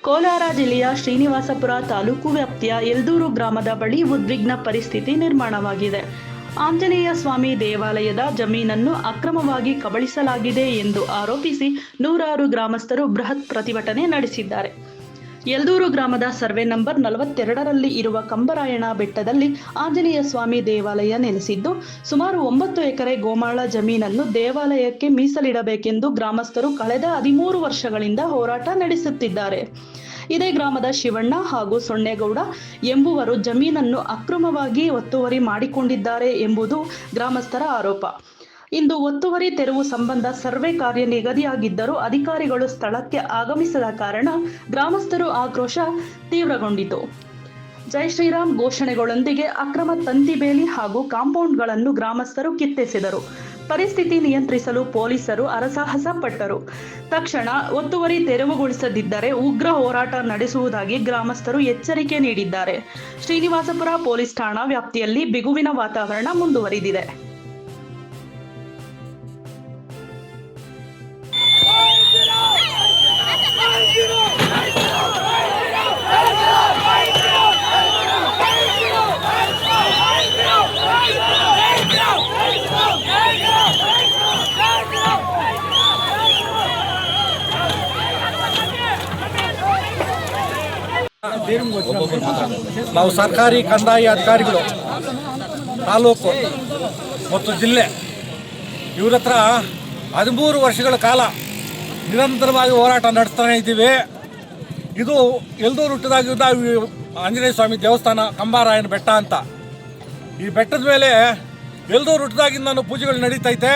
ಕೋಲಾರ ಜಿಲ್ಲೆಯ ಶ್ರೀನಿವಾಸಪುರ ತಾಲೂಕು ವ್ಯಾಪ್ತಿಯ ಯಲ್ದೂರು ಗ್ರಾಮದ ಬಳಿ ಉದ್ವಿಗ್ನ ಪರಿಸ್ಥಿತಿ ನಿರ್ಮಾಣವಾಗಿದೆ. ಆಂಜನೇಯ ಸ್ವಾಮಿ ದೇವಾಲಯದ ಜಮೀನನ್ನು ಅಕ್ರಮವಾಗಿ ಕಬಳಿಸಲಾಗಿದೆ ಎಂದು ಆರೋಪಿಸಿ ನೂರಾರು ಗ್ರಾಮಸ್ಥರು ಬೃಹತ್ ಪ್ರತಿಭಟನೆ ನಡೆಸಿದ್ದಾರೆ. ಯಲ್ದೂರು ಗ್ರಾಮದ ಸರ್ವೆ ನಂಬರ್ 42ರಲ್ಲಿ ಇರುವ ಕಂಬರಾಯಣ ಬೆಟ್ಟದಲ್ಲಿ ಆಂಜನೇಯ ಸ್ವಾಮಿ ದೇವಾಲಯ ನೆಲೆಸಿದ್ದು, ಸುಮಾರು 9 ಎಕರೆ ಗೋಮಾಳ ಜಮೀನನ್ನು ದೇವಾಲಯಕ್ಕೆ ಮೀಸಲಿಡಬೇಕೆಂದು ಗ್ರಾಮಸ್ಥರು ಕಳೆದ 13 ವರ್ಷಗಳಿಂದ ಹೋರಾಟ ನಡೆಸುತ್ತಿದ್ದಾರೆ. ಇದೇ ಗ್ರಾಮದ ಶಿವಣ್ಣ ಹಾಗೂ ಸೊನ್ನೇಗೌಡ ಎಂಬುವರು ಜಮೀನನ್ನು ಅಕ್ರಮವಾಗಿ ಒತ್ತುವರಿ ಮಾಡಿಕೊಂಡಿದ್ದಾರೆ ಎಂಬುದು ಗ್ರಾಮಸ್ಥರ ಆರೋಪ. ಇಂದು ಒತ್ತುವರಿ ತೆರವು ಸಂಬಂಧ ಸರ್ವೆ ಕಾರ್ಯ ನಿಗದಿಯಾಗಿದ್ದರೂ ಅಧಿಕಾರಿಗಳು ಸ್ಥಳಕ್ಕೆ ಆಗಮಿಸದ ಕಾರಣ ಗ್ರಾಮಸ್ಥರು ಆಕ್ರೋಶ ತೀವ್ರಗೊಂಡಿತು. ಜೈ ಶ್ರೀರಾಮ್ ಘೋಷಣೆಗಳೊಂದಿಗೆ ಅಕ್ರಮ ತಂತಿ ಬೇಲಿ ಹಾಗೂ ಕಾಂಪೌಂಡ್ಗಳನ್ನು ಗ್ರಾಮಸ್ಥರು ಕಿತ್ತೆಸೆದರು. ಪರಿಸ್ಥಿತಿ ನಿಯಂತ್ರಿಸಲು ಪೊಲೀಸರು ಹರಸಾಹಸ ಪಟ್ಟರು. ತಕ್ಷಣ ಒತ್ತುವರಿ ತೆರವುಗೊಳಿಸದಿದ್ದರೆ ಉಗ್ರ ಹೋರಾಟ ನಡೆಸುವುದಾಗಿ ಗ್ರಾಮಸ್ಥರು ಎಚ್ಚರಿಕೆ ನೀಡಿದ್ದಾರೆ. ಶ್ರೀನಿವಾಸಪುರ ಪೊಲೀಸ್ ಠಾಣಾ ವ್ಯಾಪ್ತಿಯಲ್ಲಿ ಬಿಗುವಿನ ವಾತಾವರಣ ಮುಂದುವರಿದಿದೆ. ನಾವು ಸರ್ಕಾರಿ ಕಂದಾಯ ಅಧಿಕಾರಿಗಳು ತಾಲೂಕು ಮತ್ತು ಜಿಲ್ಲೆ ಇವ್ರ ಹತ್ರ 13 ವರ್ಷಗಳ ಕಾಲ ನಿರಂತರವಾಗಿ ಹೋರಾಟ ನಡೆಸ್ತಾನೆ ಇದ್ದೀವಿ. ಇದು ಯಲ್ದೂರು ಹುಟ್ಟಿದಾಗಿದ್ದ ಆಂಜನೇಯ ಸ್ವಾಮಿ ದೇವಸ್ಥಾನ ಕಂಬರಾಯನ ಬೆಟ್ಟ ಅಂತ. ಈ ಬೆಟ್ಟದ ಮೇಲೆ ಯಲ್ದೂರು ಹುಟ್ಟಿದಾಗಿಂದ ಪೂಜೆಗಳು ನಡೀತೈತೆ.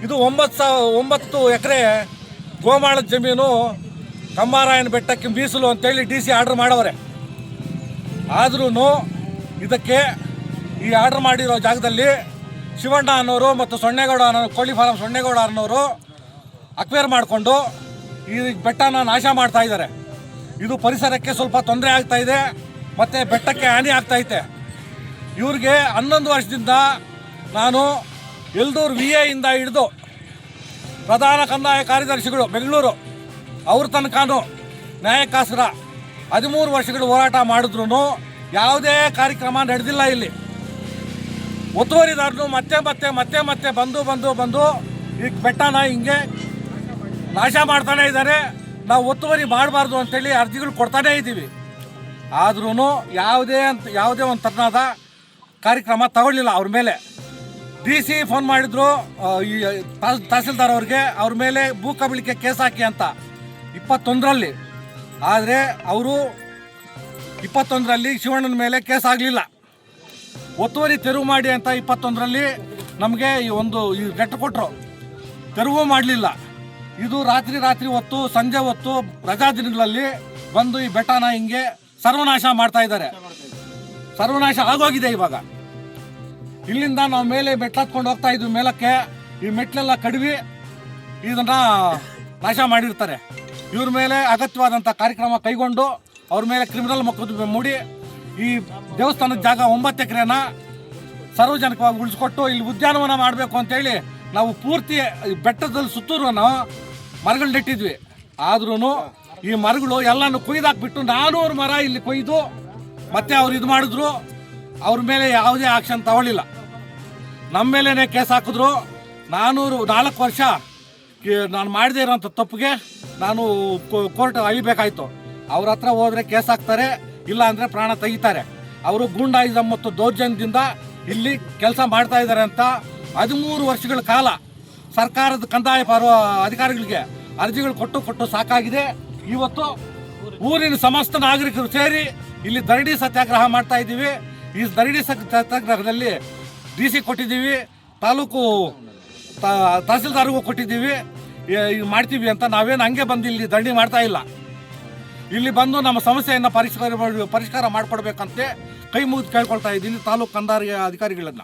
ಇದು 9 ಎಕರೆ ಗೋಮಾಳದ ಜಮೀನು ಕಂಬರಾಯನ ಬೆಟ್ಟಕ್ಕೆ ಮೀಸಲು ಅಂತೇಳಿ DC ಆರ್ಡರ್ ಮಾಡವ್ರೆ. ಆದ್ರೂ ಇದಕ್ಕೆ ಈ ಆರ್ಡರ್ ಮಾಡಿರೋ ಜಾಗದಲ್ಲಿ ಶಿವಣ್ಣ ಅನ್ನೋರು ಮತ್ತು ಸೊನ್ನೇಗೌಡ ಕೋಳಿ ಫಾರಂ ಸೊನ್ನೇಗೌಡ ಅನ್ನೋರು ಅಕ್ವೇರ್ ಮಾಡಿಕೊಂಡು ಈ ಬೆಟ್ಟನ ನಾಶ ಮಾಡ್ತಾ ಇದ್ದಾರೆ. ಇದು ಪರಿಸರಕ್ಕೆ ಸ್ವಲ್ಪ ತೊಂದರೆ ಆಗ್ತಾ ಇದೆ ಮತ್ತು ಬೆಟ್ಟಕ್ಕೆ ಹಾನಿ ಆಗ್ತೈತೆ. ಇವ್ರಿಗೆ 11 ವರ್ಷದಿಂದ ನಾನು ಯಲ್ದೂರು VA ಇಂದ ಹಿಡಿದು ಪ್ರಧಾನ ಕಂದಾಯ ಕಾರ್ಯದರ್ಶಿಗಳು ಬೆಂಗಳೂರು ಅವ್ರ ತನಕನೂ ನ್ಯಾಯಕ್ಕಾಸ್ಕರ 13 ವರ್ಷಗಳು ಹೋರಾಟ ಮಾಡಿದ್ರು ಯಾವುದೇ ಕಾರ್ಯಕ್ರಮ ನಡೆದಿಲ್ಲ. ಇಲ್ಲಿ ಒತ್ತುವರಿದಾರರು ಮತ್ತೆ ಬಂದು ಈ ಬೆಟ್ಟನ ಹಿಂಗೆ ನಾಶ ಮಾಡ್ತಾನೆ ಇದ್ದಾರೆ. ನಾವು ಒತ್ತುವರಿ ಮಾಡಬಾರ್ದು ಅಂತೇಳಿ ಅರ್ಜಿಗಳು ಕೊಡ್ತಾನೇ ಇದ್ದೀವಿ. ಆದ್ರೂ ಯಾವುದೇ ಒಂದು ತರನಾದ ಕಾರ್ಯಕ್ರಮ ತಗೊಳ್ಳಿಲ್ಲ ಅವ್ರ ಮೇಲೆ. DC ಫೋನ್ ಮಾಡಿದ್ರು ಈ ತಹಸೀಲ್ದಾರ್ ಅವ್ರ ಮೇಲೆ ಭೂ ಕಬಳಿಕೆ ಕೇಸ್ ಹಾಕಿ ಅಂತ 21ರಲ್ಲಿ. ಆದರೆ ಅವರು 21ರಲ್ಲಿ ಶಿವಣ್ಣನ ಮೇಲೆ ಕೇಸ್ ಆಗಲಿಲ್ಲ. ಒತ್ತುವರಿ ತೆರವು ಮಾಡಿ ಅಂತ 21ರಲ್ಲಿ ನಮಗೆ ಈ ಲೆಟ್ರ್ ಕೊಟ್ಟರು, ತೆರವು ಮಾಡಲಿಲ್ಲ. ಇದು ರಾತ್ರಿ ಹೊತ್ತು ಸಂಜೆ ಹೊತ್ತು ರಜಾ ದಿನಗಳಲ್ಲಿ ಬಂದು ಈ ಬೆಟ್ಟನ ಹಿಂಗೆ ಸರ್ವನಾಶ ಮಾಡ್ತಾ ಇದ್ದಾರೆ. ಸರ್ವನಾಶ ಆಗೋಗಿದೆ. ಇವಾಗ ಇಲ್ಲಿಂದ ನಾವು ಮೇಲೆ ಮೆಟ್ಲತ್ಕೊಂಡು ಹೋಗ್ತಾ ಇದ್ವಿ ಮೇಲಕ್ಕೆ. ಈ ಮೆಟ್ಲೆಲ್ಲ ಕಡಿವಿ ಇದನ್ನ ನಾಶ ಮಾಡಿರ್ತಾರೆ. ಇವ್ರ ಮೇಲೆ ಅಗತ್ಯವಾದಂಥ ಕಾರ್ಯಕ್ರಮ ಕೈಗೊಂಡು ಅವ್ರ ಮೇಲೆ ಕ್ರಿಮಿನಲ್ ಮೊಕದ್ದಮೆ ಮೂಡಿ ಈ ದೇವಸ್ಥಾನದ ಜಾಗ 9 ಎಕರೆನ ಸಾರ್ವಜನಿಕವಾಗಿ ಉಳಿಸ್ಕೊಟ್ಟು ಇಲ್ಲಿ ಉದ್ಯಾನವನ ಮಾಡಬೇಕು ಅಂತೇಳಿ ನಾವು ಪೂರ್ತಿ ಬೆಟ್ಟದಲ್ಲಿ ಸುತ್ತೂರು ಮರಗಳು ನೆಟ್ಟಿದ್ವಿ. ಆದ್ರೂ ಈ ಮರಗಳು ಎಲ್ಲನೂ ಕೊಯ್ದಾಕ್ಬಿಟ್ಟು 400 ಮರ ಇಲ್ಲಿ ಕೊಯ್ದು ಮತ್ತೆ ಅವ್ರು ಇದು ಮಾಡಿದ್ರು. ಅವ್ರ ಮೇಲೆ ಯಾವುದೇ ಆಕ್ಷನ್ ತಗೊಳ್ಳಿಲ್ಲ. ನಮ್ಮ ಮೇಲೇ ಕೇಸ್ ಹಾಕಿದ್ರು. 4 ವರ್ಷ ನಾನು ಮಾಡದೇ ಇರೋಂಥ ತಪ್ಪಿಗೆ ನಾನು ಕೋರ್ಟ್ ಅಳಿಬೇಕಾಯ್ತು. ಅವ್ರ ಹತ್ರ ಹೋದರೆ ಕೇಸ್ ಹಾಕ್ತಾರೆ, ಇಲ್ಲ ಅಂದರೆ ಪ್ರಾಣ ತೆಗಿತಾರೆ. ಅವರು ಗೂಂಡಾಯಿಸಂ ಮತ್ತು ದೌರ್ಜನ್ಯದಿಂದ ಇಲ್ಲಿ ಕೆಲಸ ಮಾಡ್ತಾ ಇದ್ದಾರೆ ಅಂತ 13 ವರ್ಷಗಳ ಕಾಲ ಸರ್ಕಾರದ ಕಂದಾಯ ಅಧಿಕಾರಿಗಳಿಗೆ ಅರ್ಜಿಗಳು ಕೊಟ್ಟು ಸಾಕಾಗಿದೆ. ಇವತ್ತು ಊರಿನ ಸಮಸ್ತ ನಾಗರಿಕರು ಸೇರಿ ಇಲ್ಲಿ ಧರಣಿ ಸತ್ಯಾಗ್ರಹ ಮಾಡ್ತಾ ಇದ್ದೀವಿ. ಈ ಧರಣಿ ಸತ್ಯಾಗ್ರಹದಲ್ಲಿ DC ಕೊಟ್ಟಿದ್ದೀವಿ, ತಾಲೂಕು ತಹಸೀಲ್ದಾರ್ಗೂ ಕೊಟ್ಟಿದ್ದೀವಿ. ಮಾಡ್ತೀವಿ ಅಂತ ನಾವೇನು ಹಂಗೆ ಬಂದು ಇಲ್ಲಿ ಧರಣಿ ಮಾಡ್ತಾ ಇಲ್ಲ. ಇಲ್ಲಿ ಬಂದು ನಮ್ಮ ಸಮಸ್ಯೆಯನ್ನು ಪರಿಷ್ಕಾರ ಮಾಡಿಕೊಡ್ಬೇಕಂತೆ ಕೈ ಮುಗಿದು ಕೇಳ್ಕೊಳ್ತಾ ಇದ್ದೀನಿ ತಾಲೂಕು ಕಂದಾಯ ಅಧಿಕಾರಿಗಳನ್ನ.